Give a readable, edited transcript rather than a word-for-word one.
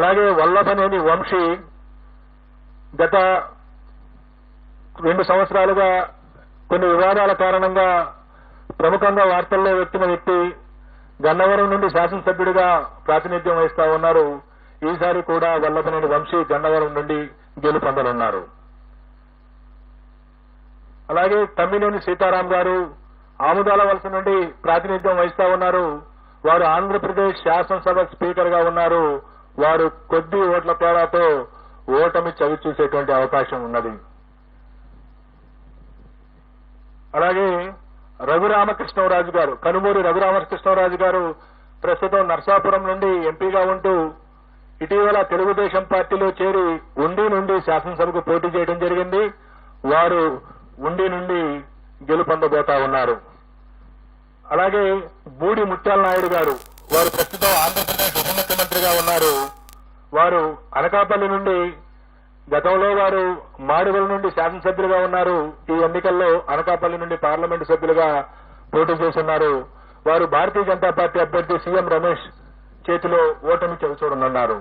అలాగే వల్లభనేని వంశీ గత 2 సంవత్సరాలుగా కొన్ని వివాదాల కారణంగా ప్రముఖంగా వార్తల్లో వ్యక్తిన వ్యక్తి గన్నవరం నుండి శాసనసభ్యుడిగా ప్రాతినిధ్యం వహిస్తా ఉన్నారు. ఈసారి కూడా వల్లభనేని వంశీ గన్నవరం నుండి గెలుపొందనున్నారు. అలాగే తమ్మినేని సీతారాం గారు ఆముదాల వలస నుండి ప్రాతినిధ్యం వహిస్తా ఉన్నారు. వారు ఆంధ్రప్రదేశ్ శాసనసభ స్పీకర్ గా ఉన్నారు. వారు కొద్ది ఓట్ల తేడాతో ఓటమి చవి చూసేటువంటి అవకాశం ఉన్నది. అలాగే రఘురామకృష్ణరాజు గారు, కనుమూరి రఘురామకృష్ణరాజు గారు ప్రస్తుతం నర్సాపురం నుండి ఎంపీగా ఉంటూ ఇటీవల తెలుగుదేశం పార్టీలో చేరి ఉండి నుండి శాసనసభకు పోటీ చేయడం జరిగింది. వారు ఉండి నుండి గెలుపొందబోతా ఉన్నారు. అలాగే బూడి ముత్యాల నాయుడు గారు, వారు ప్రస్తుతం ఆంధ్రప్రదేశ్ ఉప ముఖ్యమంత్రిగా ఉన్నారు. వారు అనకాపల్లి నుండి గతంలో వారు మాడుగుల నుండి శాసనసభ్యులుగా ఉన్నారు. ఈ ఎన్నికల్లో అనకాపల్లి నుండి పార్లమెంటు సభ్యులుగా పోటీ చేస్తున్నారు. వారు భారతీయ జనతా పార్టీ అభ్యర్థి సీఎం రమేష్ చేతిలో ఓటమి చవిచూడనున్నారు.